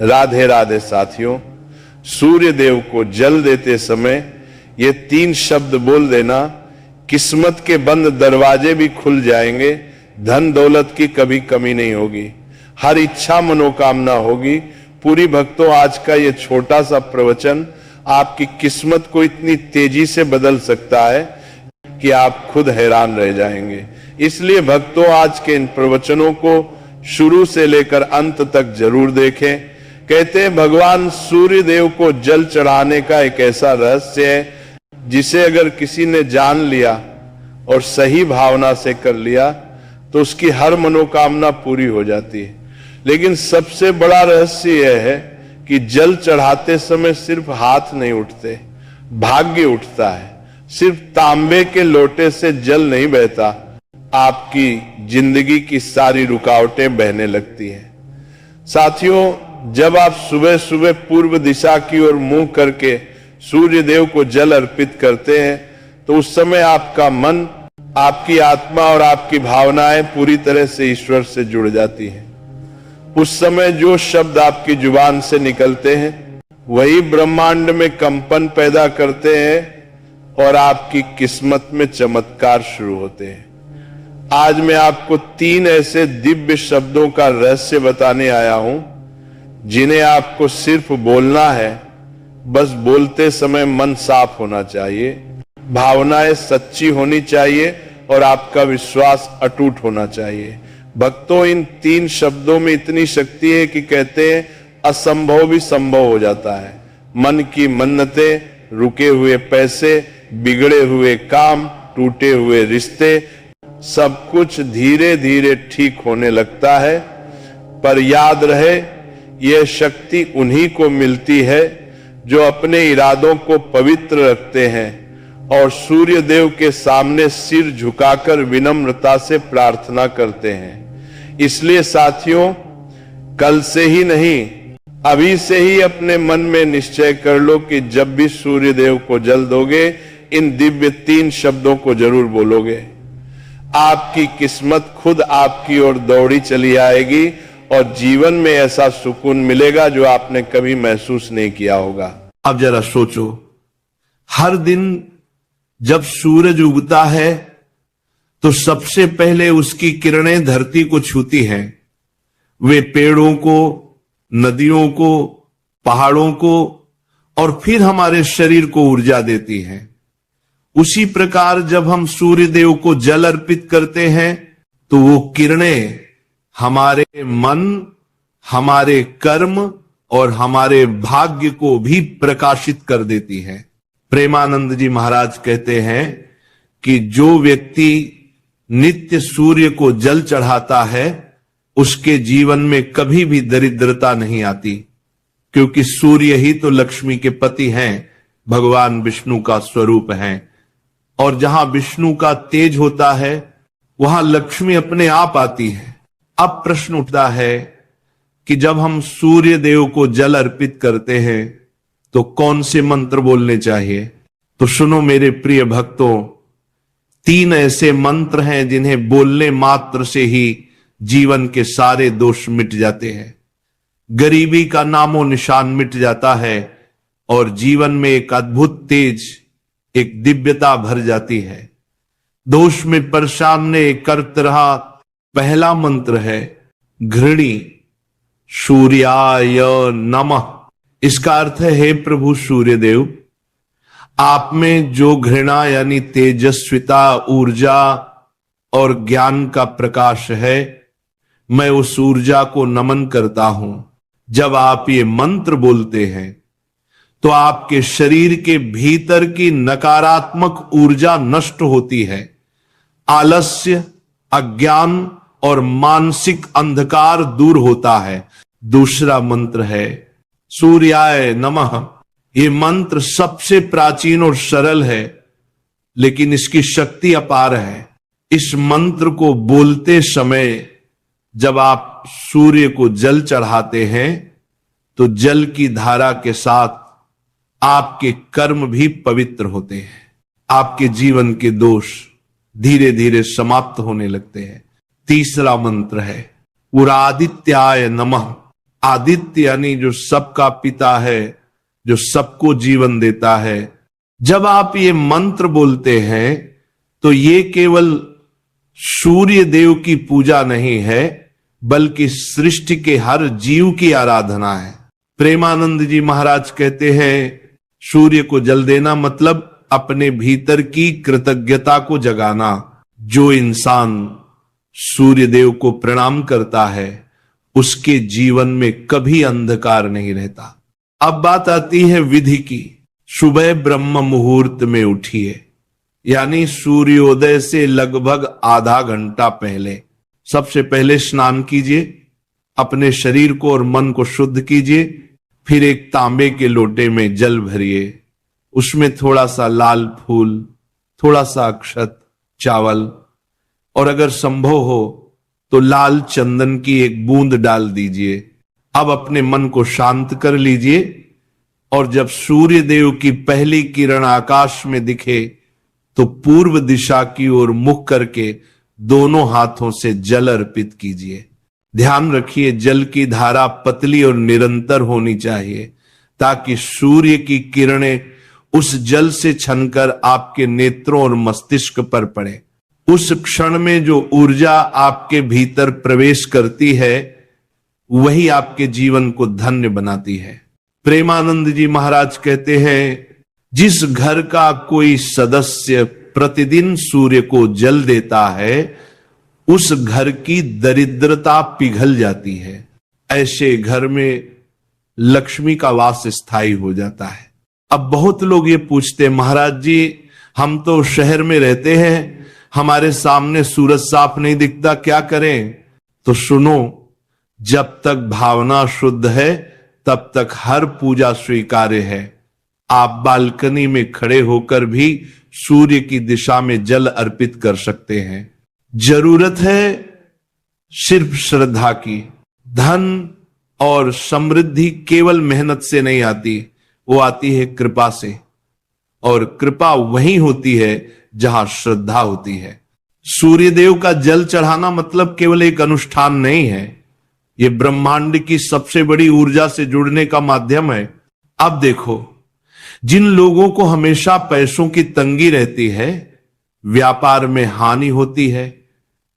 राधे राधे साथियों, सूर्य देव को जल देते समय ये 3 शब्द बोल देना, किस्मत के बंद दरवाजे भी खुल जाएंगे, धन दौलत की कभी कमी नहीं होगी, हर इच्छा मनोकामना होगी। पूरी भक्तों, आज का ये छोटा सा प्रवचन आपकी किस्मत को इतनी तेजी से बदल सकता है कि आप खुद हैरान रह जाएंगे। इसलिए भक्तों, आज के इन प्रवचनों को शुरू से लेकर अंत तक जरूर देखें। कहते हैं भगवान सूर्य देव को जल चढ़ाने का एक ऐसा रहस्य है जिसे अगर किसी ने जान लिया और सही भावना से कर लिया तो उसकी हर मनोकामना पूरी हो जाती है। लेकिन सबसे बड़ा रहस्य यह है कि जल चढ़ाते समय सिर्फ हाथ नहीं उठते, भाग्य उठता है। सिर्फ तांबे के लोटे से जल नहीं बहता, आपकी जिंदगी की सारी रुकावटें बहने लगती हैं। साथियों, जब आप सुबह सुबह पूर्व दिशा की ओर मुंह करके सूर्य देव को जल अर्पित करते हैं तो उस समय आपका मन, आपकी आत्मा और आपकी भावनाएं पूरी तरह से ईश्वर से जुड़ जाती हैं। उस समय जो शब्द आपकी जुबान से निकलते हैं वही ब्रह्मांड में कंपन पैदा करते हैं और आपकी किस्मत में चमत्कार शुरू होते हैं। आज मैं आपको 3 ऐसे दिव्य शब्दों का रहस्य बताने आया हूं जिन्हें आपको सिर्फ बोलना है। बस बोलते समय मन साफ होना चाहिए, भावनाएं सच्ची होनी चाहिए और आपका विश्वास अटूट होना चाहिए। भक्तों, इन 3 शब्दों में इतनी शक्ति है कि कहते हैं असंभव भी संभव हो जाता है। मन की मन्नतें, रुके हुए पैसे, बिगड़े हुए काम, टूटे हुए रिश्ते, सब कुछ धीरे धीरे ठीक होने लगता है। पर याद रहे, यह शक्ति उन्हीं को मिलती है जो अपने इरादों को पवित्र रखते हैं और सूर्य देव के सामने सिर झुकाकर विनम्रता से प्रार्थना करते हैं। इसलिए साथियों, कल से ही नहीं, अभी से ही अपने मन में निश्चय कर लो कि जब भी सूर्य देव को जल दोगे, इन दिव्य 3 शब्दों को जरूर बोलोगे। आपकी किस्मत खुद आपकी ओर दौड़ी चली आएगी और जीवन में ऐसा सुकून मिलेगा जो आपने कभी महसूस नहीं किया होगा। अब जरा सोचो, हर दिन जब सूरज उगता है तो सबसे पहले उसकी किरणें धरती को छूती हैं। वे पेड़ों को, नदियों को, पहाड़ों को और फिर हमारे शरीर को ऊर्जा देती हैं। उसी प्रकार जब हम सूर्य देव को जल अर्पित करते हैं तो वो किरणें हमारे मन, हमारे कर्म और हमारे भाग्य को भी प्रकाशित कर देती हैं। प्रेमानंद जी महाराज कहते हैं कि जो व्यक्ति नित्य सूर्य को जल चढ़ाता है उसके जीवन में कभी भी दरिद्रता नहीं आती, क्योंकि सूर्य ही तो लक्ष्मी के पति हैं, भगवान विष्णु का स्वरूप हैं। और जहां विष्णु का तेज होता है वहां लक्ष्मी अपने आप आती है। अब प्रश्न उठता है कि जब हम सूर्य देव को जल अर्पित करते हैं तो कौन से मंत्र बोलने चाहिए? तो सुनो मेरे प्रिय भक्तों, 3 ऐसे मंत्र हैं जिन्हें बोलने मात्र से ही जीवन के सारे दोष मिट जाते हैं, गरीबी का नामो निशान मिट जाता है और जीवन में एक अद्भुत तेज, एक दिव्यता भर जाती है। दोष में परेशान ने करत रहा पहला मंत्र है घृणी सूर्याय नमः। इसका अर्थ है, हे प्रभु सूर्य देव, आप में जो घृणा यानी तेजस्विता, ऊर्जा और ज्ञान का प्रकाश है, मैं उस ऊर्जा को नमन करता हूं। जब आप ये मंत्र बोलते हैं तो आपके शरीर के भीतर की नकारात्मक ऊर्जा नष्ट होती है, आलस्य, अज्ञान और मानसिक अंधकार दूर होता है। दूसरा मंत्र है सूर्याय नमः। ये मंत्र सबसे प्राचीन और सरल है, लेकिन इसकी शक्ति अपार है। इस मंत्र को बोलते समय जब आप सूर्य को जल चढ़ाते हैं तो जल की धारा के साथ आपके कर्म भी पवित्र होते हैं, आपके जीवन के दोष धीरे धीरे समाप्त होने लगते हैं। तीसरा मंत्र है उरादित्याय नमः। आदित्य यानी जो सबका पिता है, जो सबको जीवन देता है। जब आप ये मंत्र बोलते हैं तो ये केवल सूर्य देव की पूजा नहीं है, बल्कि सृष्टि के हर जीव की आराधना है। प्रेमानंद जी महाराज कहते हैं सूर्य को जल देना मतलब अपने भीतर की कृतज्ञता को जगाना। जो इंसान सूर्य देव को प्रणाम करता है उसके जीवन में कभी अंधकार नहीं रहता। अब बात आती है विधि की। सुबह ब्रह्म मुहूर्त में उठिए, यानी सूर्योदय से लगभग आधा घंटा पहले। सबसे पहले स्नान कीजिए, अपने शरीर को और मन को शुद्ध कीजिए। फिर एक तांबे के लोटे में जल भरिए, उसमें थोड़ा सा लाल फूल, थोड़ा सा अक्षत, चावल और अगर संभव हो तो लाल चंदन की एक बूंद डाल दीजिए। अब अपने मन को शांत कर लीजिए और जब सूर्य देव की पहली किरण आकाश में दिखे तो पूर्व दिशा की ओर मुख करके दोनों हाथों से जल अर्पित कीजिए। ध्यान रखिए जल की धारा पतली और निरंतर होनी चाहिए ताकि सूर्य की किरणें उस जल से छनकर आपके नेत्रों और मस्तिष्क पर पड़े। उस क्षण में जो ऊर्जा आपके भीतर प्रवेश करती है वही आपके जीवन को धन्य बनाती है। प्रेमानंद जी महाराज कहते हैं जिस घर का कोई सदस्य प्रतिदिन सूर्य को जल देता है उस घर की दरिद्रता पिघल जाती है। ऐसे घर में लक्ष्मी का वास स्थायी हो जाता है। अब बहुत लोग ये पूछते हैं महाराज जी हम तो शहर में रहते हैं, हमारे सामने सूरज साफ नहीं दिखता, क्या करें? तो सुनो, जब तक भावना शुद्ध है तब तक हर पूजा स्वीकार्य है। आप बालकनी में खड़े होकर भी सूर्य की दिशा में जल अर्पित कर सकते हैं। जरूरत है सिर्फ श्रद्धा की। धन और समृद्धि केवल मेहनत से नहीं आती, वो आती है कृपा से, और कृपा वहीं होती है जहां श्रद्धा होती है। सूर्य देव का जल चढ़ाना मतलब केवल एक अनुष्ठान नहीं है, ये ब्रह्मांड की सबसे बड़ी ऊर्जा से जुड़ने का माध्यम है। अब देखो, जिन लोगों को हमेशा पैसों की तंगी रहती है, व्यापार में हानि होती है,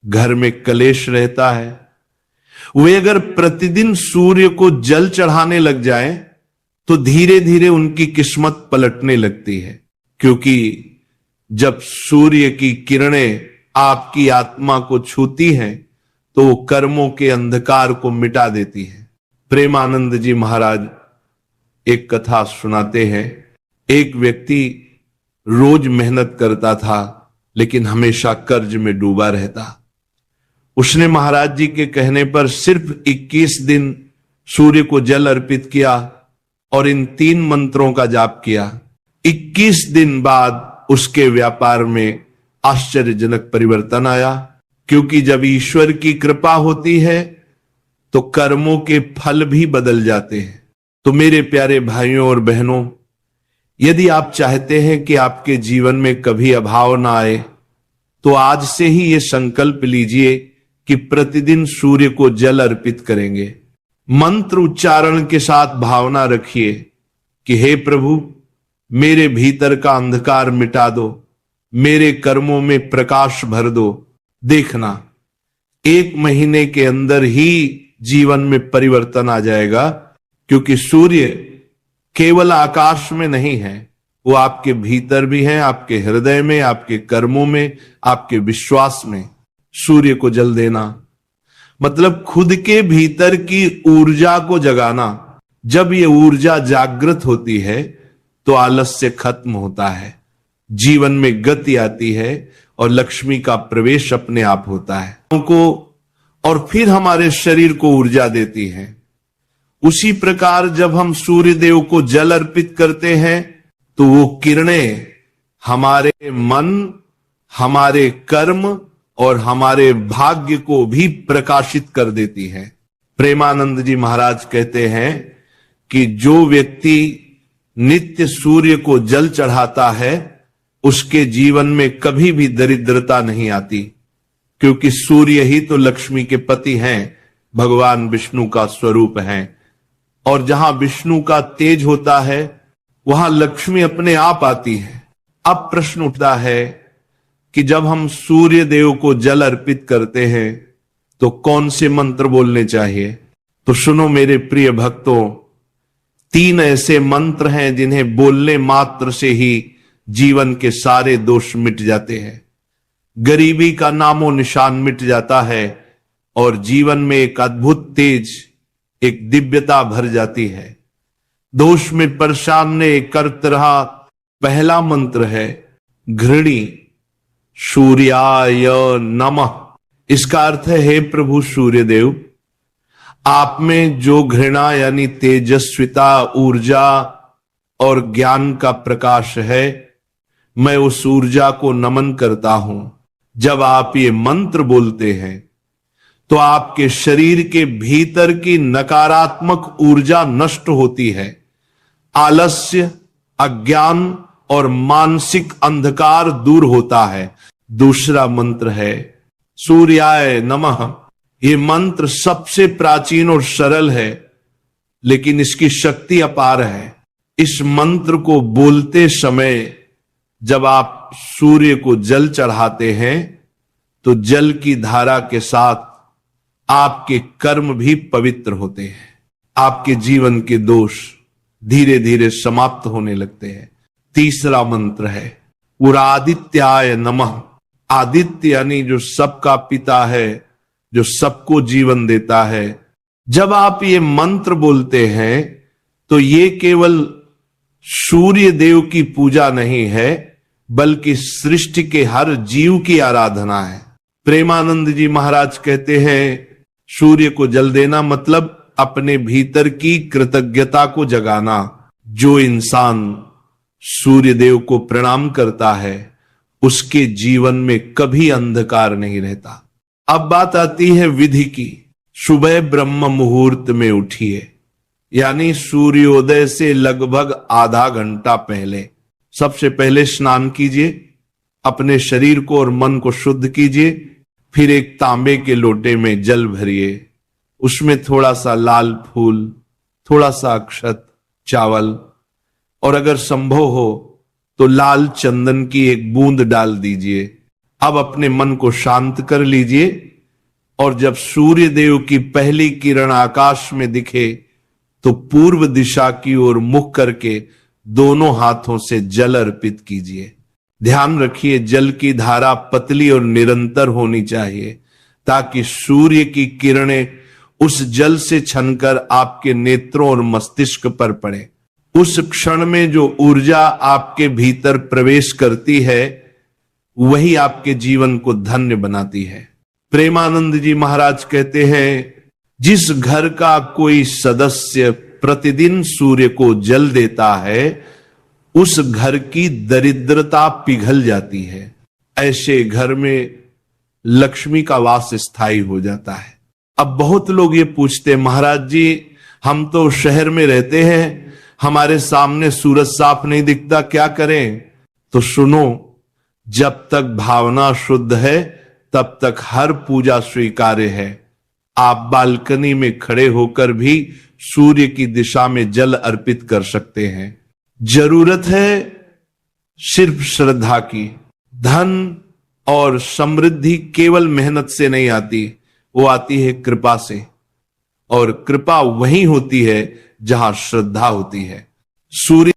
घर में क्लेश रहता है, वे अगर प्रतिदिन सूर्य को जल चढ़ाने लग जाएं, तो धीरे धीरे उनकी किस्मत पलटने लगती है। क्योंकि जब सूर्य की किरणें आपकी आत्मा को छूती हैं, तो वो कर्मों के अंधकार को मिटा देती है। प्रेमानंद जी महाराज एक कथा सुनाते हैं। एक व्यक्ति रोज मेहनत करता था लेकिन हमेशा कर्ज में डूबा रहता। उसने महाराज जी के कहने पर सिर्फ 21 दिन सूर्य को जल अर्पित किया और इन 3 मंत्रों का जाप किया। 21 दिन बाद उसके व्यापार में आश्चर्यजनक परिवर्तन आया। क्योंकि जब ईश्वर की कृपा होती है तो कर्मों के फल भी बदल जाते हैं। तो मेरे प्यारे भाइयों और बहनों, यदि आप चाहते हैं कि आपके जीवन में कभी अभाव ना आए, तो आज से ही ये संकल्प लीजिए कि प्रतिदिन सूर्य को जल अर्पित करेंगे। मंत्र उच्चारण के साथ भावना रखिए कि हे प्रभु, मेरे भीतर का अंधकार मिटा दो, मेरे कर्मों में प्रकाश भर दो। देखना, 1 महीने के अंदर ही जीवन में परिवर्तन आ जाएगा। क्योंकि सूर्य केवल आकाश में नहीं है, वो आपके भीतर भी है, आपके हृदय में, आपके कर्मों में, आपके विश्वास में। सूर्य को जल देना मतलब खुद के भीतर की ऊर्जा को जगाना। जब ये ऊर्जा जागृत होती है तो आलस्य खत्म होता है, जीवन में गति आती है और लक्ष्मी का प्रवेश अपने आप होता है को, और फिर हमारे शरीर को ऊर्जा देती है। उसी प्रकार जब हम सूर्य देव को जल अर्पित करते हैं तो वो किरणें हमारे मन, हमारे कर्म और हमारे भाग्य को भी प्रकाशित कर देती है। प्रेमानंद जी महाराज कहते हैं कि जो व्यक्ति नित्य सूर्य को जल चढ़ाता है उसके जीवन में कभी भी दरिद्रता नहीं आती। क्योंकि सूर्य ही तो लक्ष्मी के पति हैं, भगवान विष्णु का स्वरूप है, और जहां विष्णु का तेज होता है वहां लक्ष्मी अपने आप आती है। अब प्रश्न उठता है कि जब हम सूर्य देव को जल अर्पित करते हैं तो कौन से मंत्र बोलने चाहिए? तो सुनो मेरे प्रिय भक्तों, 3 ऐसे मंत्र हैं जिन्हें बोलने मात्र से ही जीवन के सारे दोष मिट जाते हैं, गरीबी का नामो निशान मिट जाता है और जीवन में एक अद्भुत तेज, एक दिव्यता भर जाती है। दोष में परेशान ने करत रहा, पहला मंत्र है घृणी सूर्याय नमः। इसका अर्थ है, हे प्रभु सूर्यदेव, आप में जो घृणा यानी तेजस्विता, ऊर्जा और ज्ञान का प्रकाश है, मैं उस ऊर्जा को नमन करता हूं। जब आप ये मंत्र बोलते हैं तो आपके शरीर के भीतर की नकारात्मक ऊर्जा नष्ट होती है, आलस्य, अज्ञान और मानसिक अंधकार दूर होता है। दूसरा मंत्र है सूर्याय नमः। ये मंत्र सबसे प्राचीन और सरल है, लेकिन इसकी शक्ति अपार है। इस मंत्र को बोलते समय जब आप सूर्य को जल चढ़ाते हैं तो जल की धारा के साथ आपके कर्म भी पवित्र होते हैं, आपके जीवन के दोष धीरे धीरे समाप्त होने लगते हैं। तीसरा मंत्र है उरादित्याय नमः। आदित्य यानी जो सबका पिता है, जो सबको जीवन देता है। जब आप ये मंत्र बोलते हैं तो ये केवल सूर्य देव की पूजा नहीं है, बल्कि सृष्टि के हर जीव की आराधना है। प्रेमानंद जी महाराज कहते हैं, सूर्य को जल देना मतलब अपने भीतर की कृतज्ञता को जगाना। जो इंसान सूर्य देव को प्रणाम करता है उसके जीवन में कभी अंधकार नहीं रहता। अब बात आती है विधि की। सुबह ब्रह्म मुहूर्त में उठिए, यानी सूर्योदय से लगभग आधा घंटा पहले। सबसे पहले स्नान कीजिए, अपने शरीर को और मन को शुद्ध कीजिए। फिर एक तांबे के लोटे में जल भरिए, उसमें थोड़ा सा लाल फूल, थोड़ा सा अक्षत, चावल और अगर संभव हो तो लाल चंदन की एक बूंद डाल दीजिए। अब अपने मन को शांत कर लीजिए और जब सूर्य देव की पहली किरण आकाश में दिखे तो पूर्व दिशा की ओर मुख करके दोनों हाथों से जल अर्पित कीजिए। ध्यान रखिए, जल की धारा पतली और निरंतर होनी चाहिए ताकि सूर्य की किरणें उस जल से छनकर आपके नेत्रों और मस्तिष्क पर पड़े। उस क्षण में जो ऊर्जा आपके भीतर प्रवेश करती है वही आपके जीवन को धन्य बनाती है। प्रेमानंद जी महाराज कहते हैं, जिस घर का कोई सदस्य प्रतिदिन सूर्य को जल देता है उस घर की दरिद्रता पिघल जाती है। ऐसे घर में लक्ष्मी का वास स्थायी हो जाता है। अब बहुत लोग ये पूछते, महाराज जी हम तो शहर में रहते हैं, हमारे सामने सूरज साफ नहीं दिखता, क्या करें? तो सुनो, जब तक भावना शुद्ध है तब तक हर पूजा स्वीकार्य है। आप बालकनी में खड़े होकर भी सूर्य की दिशा में जल अर्पित कर सकते हैं। जरूरत है सिर्फ श्रद्धा की। धन और समृद्धि केवल मेहनत से नहीं आती, वो आती है कृपा से, और कृपा वही होती है जहां श्रद्धा होती है। सूर्य